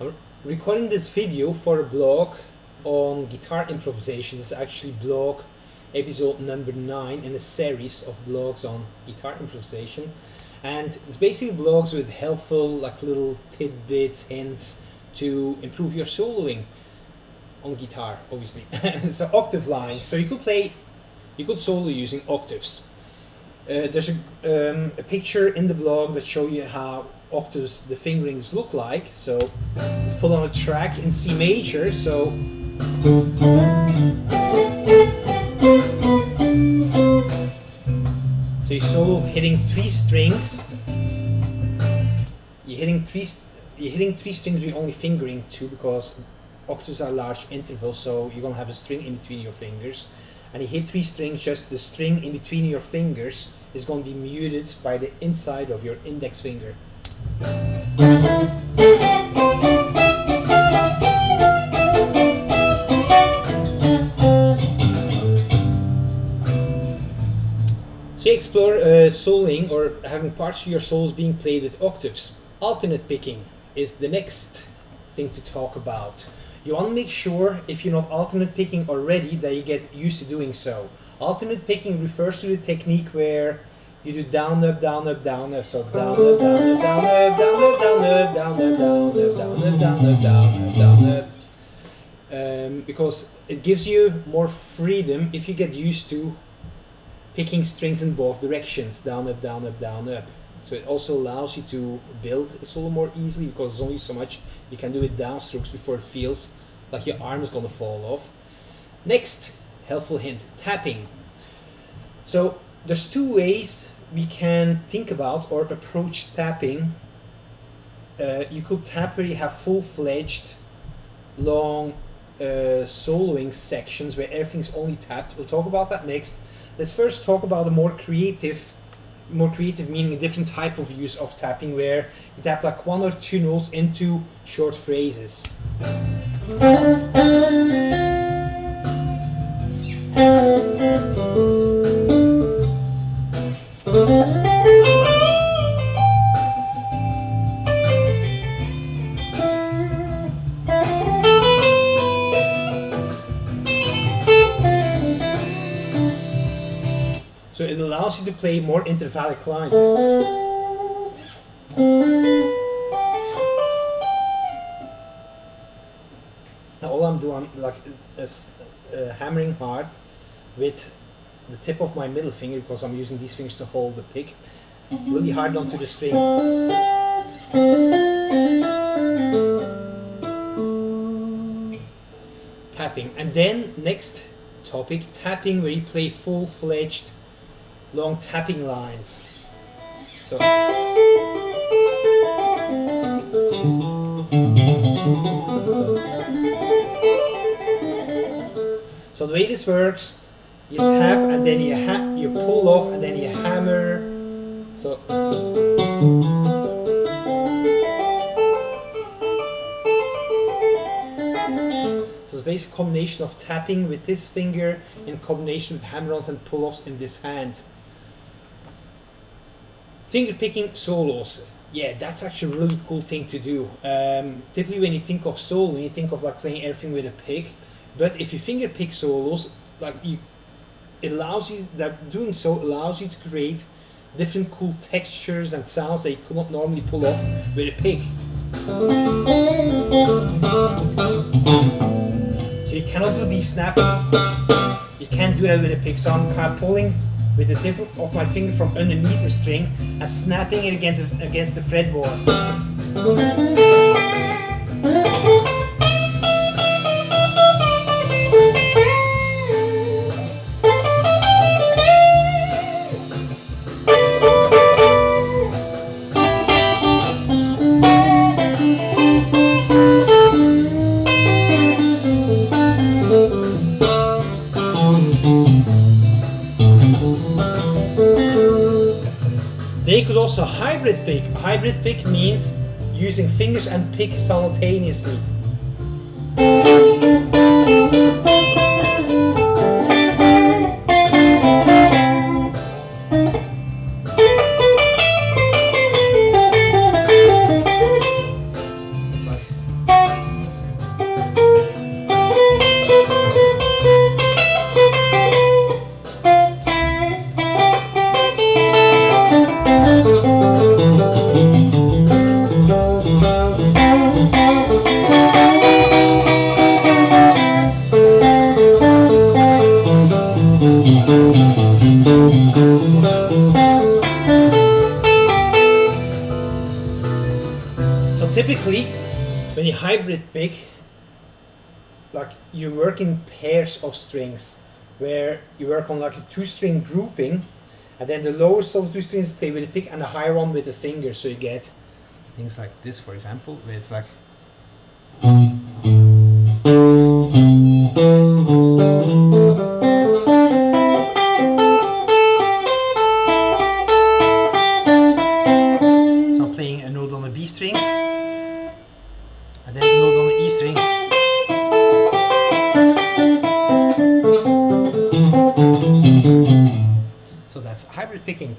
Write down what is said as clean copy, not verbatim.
I'm recording this video for a blog on guitar improvisation. This is actually blog episode number 9 in a series of blogs on guitar improvisation, and it's basically blogs with helpful like little tidbits, hints to improve your soloing on guitar, obviously. So octave lines, so you could solo using octaves. There's a picture in the blog that show you how octaves, the fingerings look like. So let's put on a track in C major. So you solo hitting 3 strings. You're hitting three strings with only fingering 2 because octaves are large intervals, so you're gonna have a string in between your fingers. And you hit 3 strings, just the string in between your fingers is going to be muted by the inside of your index finger. So you explore soloing or having parts of your solos being played with octaves. Alternate picking is the next thing to talk about. You want to make sure, if you're not alternate picking already, that you get used to doing so. Alternate picking refers to the technique where you do down, up, down, up, down, up. So down, up, down, up, down, up, down, up, down, up, down, up, down, up, down, up, down, up, down, up, down, up. Because it gives you more freedom if you get used to picking strings in both directions, down, up, down, up, down, up. So it also allows you to build a solo more easily because there's only so much you can do with downstrokes before it feels like your arm is going to fall off. Next, helpful hint, tapping. So there's 2 ways we can think about or approach tapping. You could tap where you have full-fledged, long soloing sections where everything's only tapped. We'll talk about that next. Let's first talk about a more creative meaning, a different type of use of tapping where you tap like 1 or 2 notes into short phrases. So it allows you to play more intervallic lines. Now all I'm doing, I'm like hammering hard with the tip of my middle finger because I'm using these fingers to hold the pick really hard onto the string. Tapping. And then next topic, tapping where you play full-fledged long tapping lines. So the way this works, you tap and then you pull off and then you hammer. So it's a basic combination of tapping with this finger in combination with hammer-ons and pull-offs in this hand. Finger picking solos. Yeah, that's actually a really cool thing to do. Typically when you think of solo, you think of like playing everything with a pick. But if you finger pick solos, doing so allows you to create different cool textures and sounds that you could not normally pull off with a pick. So you cannot do these snapping. You can't do that with a pick. So I'm kind of pulling with the tip of my finger from underneath the string and snapping it against the fretboard. They could also hybrid pick. Hybrid pick means using fingers and pick simultaneously. It's like typically, when you hybrid pick, like you work in pairs of strings, where you work on like a 2-string grouping, and then the lowest of the 2 strings play with a pick, and the higher one with the finger. So you get things like this, for example, where it's like. So I'm playing a note on the B string, and then a note on the E string. So that's hybrid picking.